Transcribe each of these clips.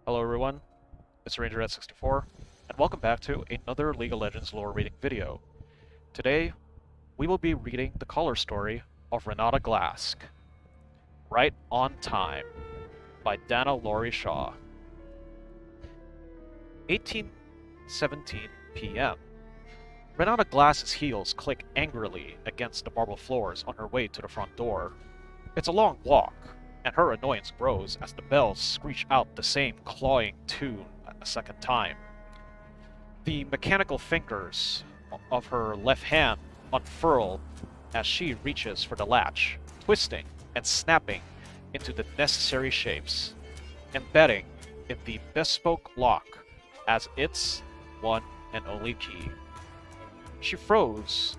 Hello everyone, it's Ranger at 64, and welcome back to another League of Legends lore reading video. Today, we will be reading the color story of Renata Glasc, Right on Time, by Dana Luery Shaw. 18:17 p.m. Renata Glasc's heels click angrily against the marble floors on her way to the front door. It's a long walk, and her annoyance grows as the bells screech out the same clawing tune a second time. The mechanical fingers of her left hand unfurl as she reaches for the latch, twisting and snapping into the necessary shapes, embedding in the bespoke lock as its one and only key. She froze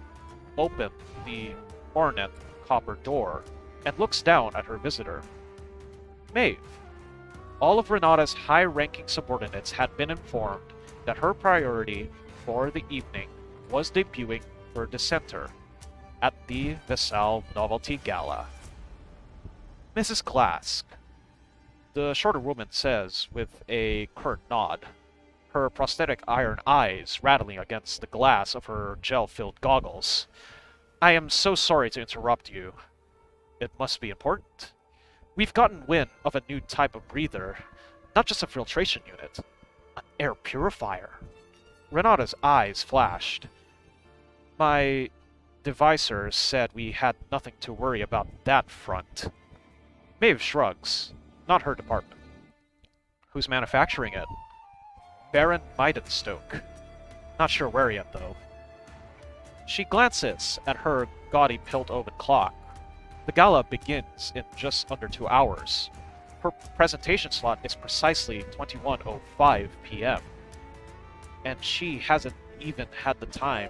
open the ornate copper door and looks down at her visitor. Maeve. All of Renata's high-ranking subordinates had been informed that her priority for the evening was debuting her dissenter at the Vassal Novelty Gala. Mrs. Glasc, the shorter woman says with a curt nod, her prosthetic iron eyes rattling against the glass of her gel-filled goggles. I am so sorry to interrupt you. It must be important. We've gotten wind of a new type of breather, not just a filtration unit, an air purifier. Renata's eyes flashed. My devisor said we had nothing to worry about that front. Maeve shrugs. Not her department. Who's manufacturing it? Baron Maidenstoke. Not sure where yet, though. She glances at her gaudy Piltover clock. The gala begins in just under 2 hours. Her presentation slot is precisely 21:05 p.m. And she hasn't even had the time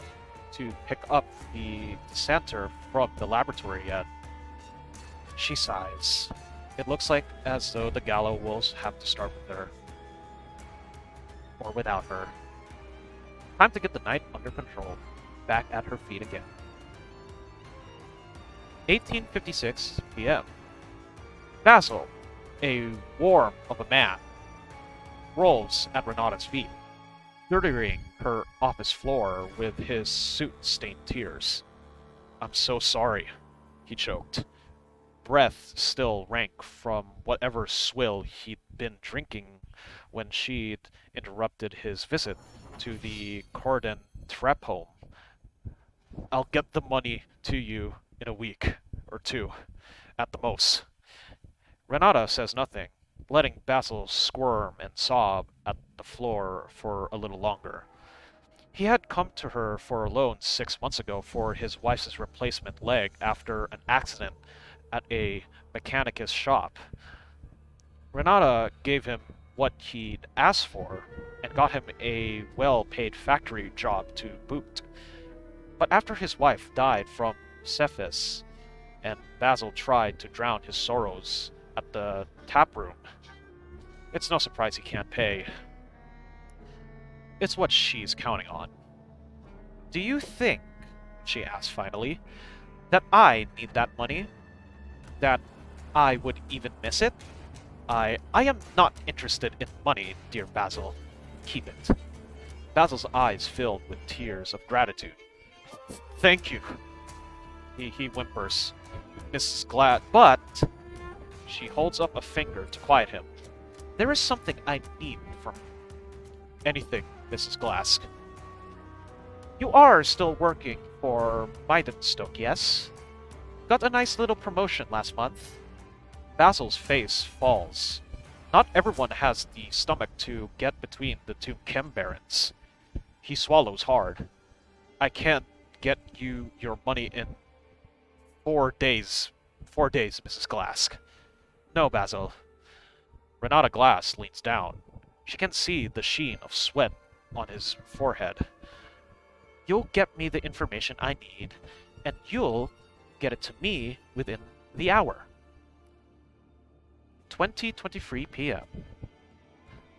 to pick up the center from the laboratory yet. She sighs. It looks like as though the gala will have to start with her. Or without her. Time to get the night under control. Back at her feet again. 18:56 p.m. Basil, a worm of a man, rolls at Renata's feet, dirtying her office floor with his soot-stained tears. I'm so sorry, he choked. Breath still rank from whatever swill he'd been drinking when she'd interrupted his visit to the Corden Trap Home. I'll get the money to you in a week or two, at the most. Renata says nothing, letting Basil squirm and sob at the floor for a little longer. He had come to her for a loan 6 months ago for his wife's replacement leg after an accident at a mechanicus shop. Renata gave him what he'd asked for and got him a well-paid factory job to boot. But after his wife died from syphilis, and Basil tried to drown his sorrows at the tap room, it's no surprise he can't pay. It's what she's counting on. Do you think, she asked finally, that I need that money? That I would even miss it? I am not interested in money, dear Basil. Keep it. Basil's eyes filled with tears of gratitude. Thank you. He whimpers. Mrs. Glad, but she holds up a finger to quiet him. There is something I need from anything, Mrs. Glasc. You are still working for Maidenstoke, yes? Got a nice little promotion last month. Basil's face falls. Not everyone has the stomach to get between the two Chembarons. He swallows hard. I can't get you your money in 4 days. 4 days, Mrs. Glasc. No, Basil. Renata Glasc leans down. She can see the sheen of sweat on his forehead. You'll get me the information I need, and you'll get it to me within the hour. 20:23 p.m.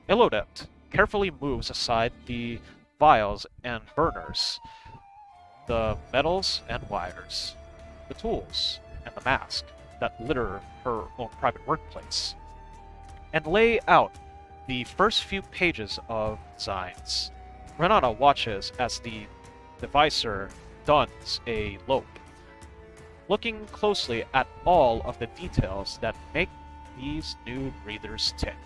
Elodet carefully moves aside the vials and burners, the metals and wires, the tools, and the mask that litter her own private workplace, and lay out the first few pages of designs. Renata watches as the devicer dons a lope, looking closely at all of the details that make these new breathers tick.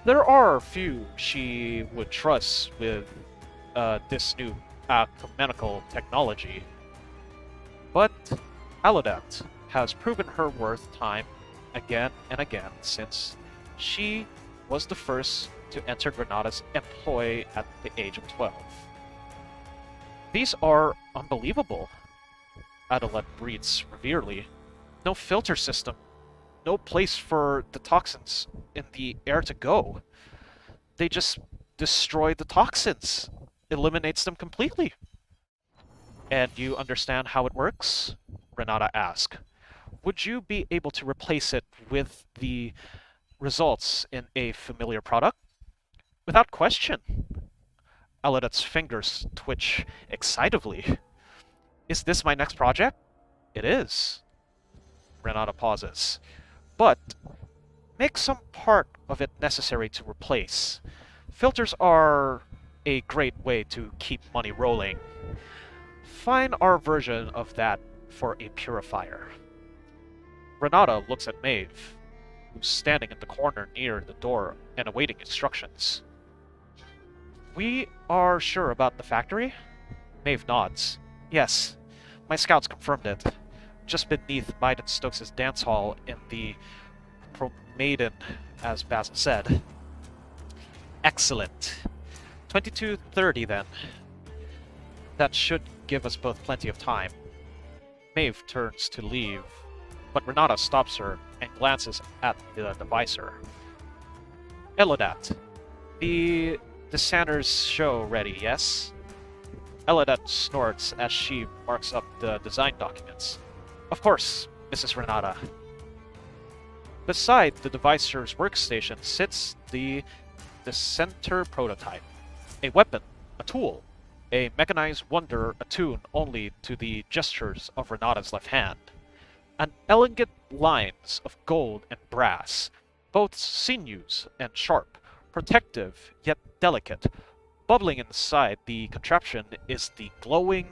There are few she would trust with this new ecumenical technology, but Aladat has proven her worth time again and again since she was the first to enter Renata's employ at the age of 12. These are unbelievable, Adelet breathes severely. No filter system, no place for the toxins in the air to go. They just destroy the toxins, eliminates them completely. And you understand how it works? Renata asked. Would you be able to replace it with the results in a familiar product? Without question. Aladet's fingers twitch excitedly. Is this my next project? It is. Renata pauses. But make some part of it necessary to replace. Filters are a great way to keep money rolling. Find our version of that for a purifier. Renata looks at Maeve, who's standing in the corner near the door and awaiting instructions. We are sure about the factory? Maeve nods. Yes, my scouts confirmed it. Just beneath Biden Stokes' dance hall in the Maiden, as Basil said. Excellent. 22:30 then. That should give us both plenty of time. Maeve turns to leave, but Renata stops her and glances at the devicer. Eladat, the Sanders show ready, yes? Eladat snorts as she marks up the design documents. Of course, Mrs. Renata. Beside the devicer's workstation sits the center prototype. A weapon, a tool, a mechanized wonder attuned only to the gestures of Renata's left hand. An elegant lines of gold and brass, both sinews and sharp, protective yet delicate. Bubbling inside the contraption is the glowing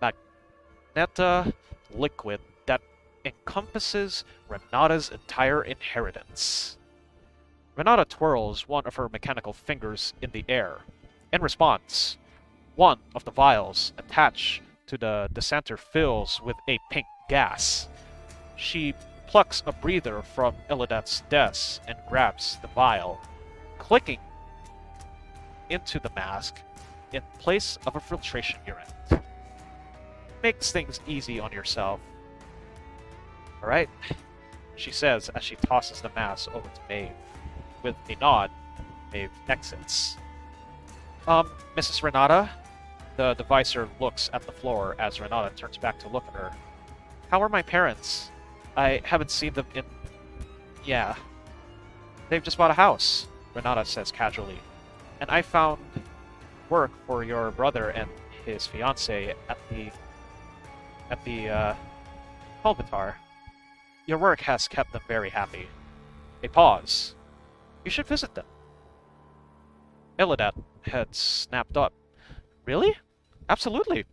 magneta liquid that encompasses Renata's entire inheritance. Renata twirls one of her mechanical fingers in the air. In response, one of the vials attached to the decanter fills with a pink gas. She plucks a breather from Eladat's desk and grabs the vial, clicking into the mask in place of a filtration unit. Makes things easy on yourself. Alright, she says as she tosses the mask over to Maeve. With a nod, Maeve exits. Mrs. Renata? The devicer looks at the floor as Renata turns back to look at her. How are my parents? I haven't seen them in... Yeah. They've just bought a house, Renata says casually. And I found work for your brother and his fiancée at the Colbitar. Your work has kept them very happy. A pause. You should visit them. Eladat had snapped up. Really? Absolutely.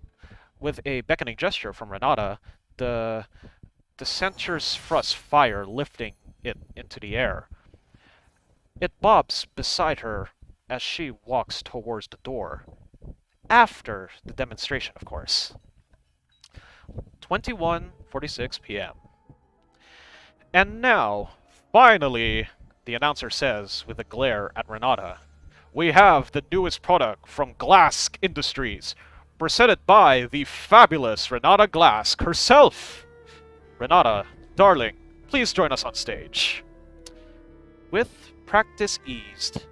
With a beckoning gesture from Renata, the center's thrust fire lifting it into the air. It bobs beside her as she walks towards the door. After the demonstration, of course. 21:46 p.m. And now, finally, the announcer says with a glare at Renata, we have the newest product from Glasc Industries, presented by the fabulous Renata Glasc herself. Renata, darling, please join us on stage. With practice eased,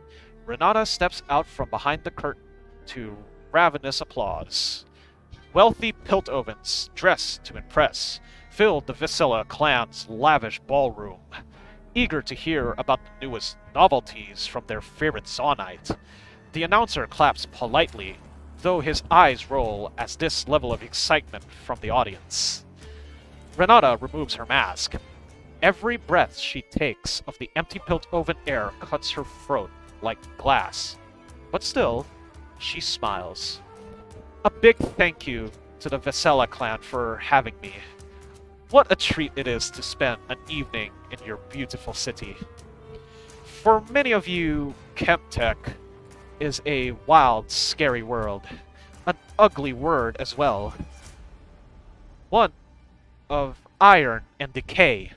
Renata steps out from behind the curtain to ravenous applause. Wealthy Piltovans, dressed to impress, filled the Viscilla clan's lavish ballroom, eager to hear about the newest novelties from their favorite Zaunite. The announcer claps politely, though his eyes roll at this level of excitement from the audience. Renata removes her mask. Every breath she takes of the empty Piltover air cuts her throat like glass. But still, she smiles. A big thank you to the Vesela clan for having me. What a treat it is to spend an evening in your beautiful city. For many of you, Chemtech is a wild, scary world. An ugly word as well. One of iron and decay.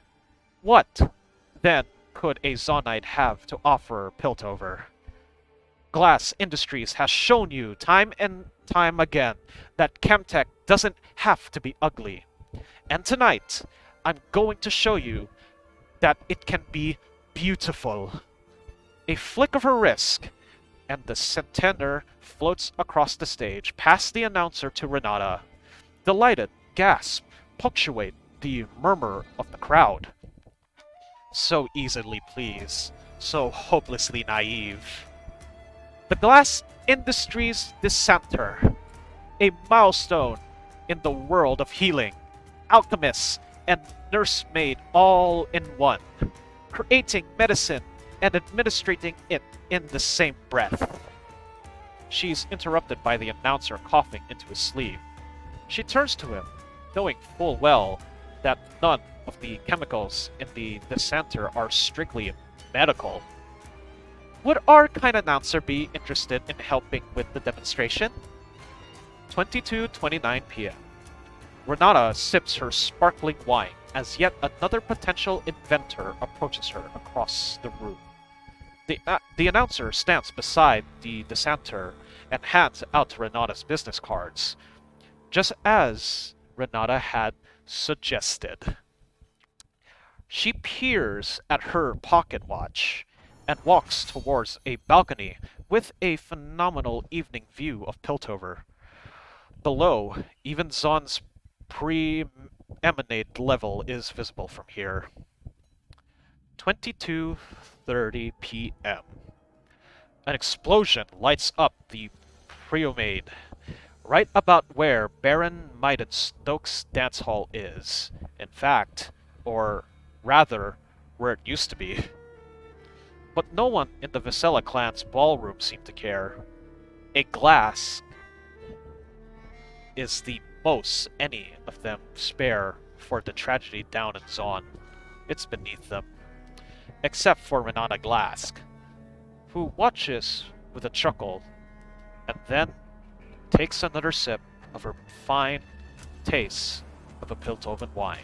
What, then, could a Zonite have to offer Piltover? Glass Industries has shown you time and time again that Chemtech doesn't have to be ugly. And tonight, I'm going to show you that it can be beautiful. A flick of her wrist, and the centenar floats across the stage, past the announcer to Renata. Delighted gasps punctuate the murmur of the crowd. So easily pleased, so hopelessly naive. The Glass Industries Dissenter, a milestone in the world of healing, alchemists and nursemaid all in one, creating medicine and administrating it in the same breath. She's interrupted by the announcer coughing into his sleeve. She turns to him, knowing full well that none of the chemicals in the Dissenter are strictly medical. Would our kind announcer be interested in helping with the demonstration? 22:29 p.m. Renata sips her sparkling wine as yet another potential inventor approaches her across the room. The announcer stands beside the Dissenter and hands out Renata's business cards, just as Renata had suggested. She peers at her pocket watch and walks towards a balcony with a phenomenal evening view of Piltover. Below, even Zon's preeminent level is visible from here. 22:30 p.m. An explosion lights up the Preomade, right about where Baron Maiden Stokes' dance hall is. In fact, or rather, where it used to be. But no one in the Vesela clan's ballroom seemed to care. A glass is the most any of them spare for the tragedy down in Zon. It's beneath them. Except for Renata Glasc, who watches with a chuckle and then takes another sip of her fine taste of a Piltover wine.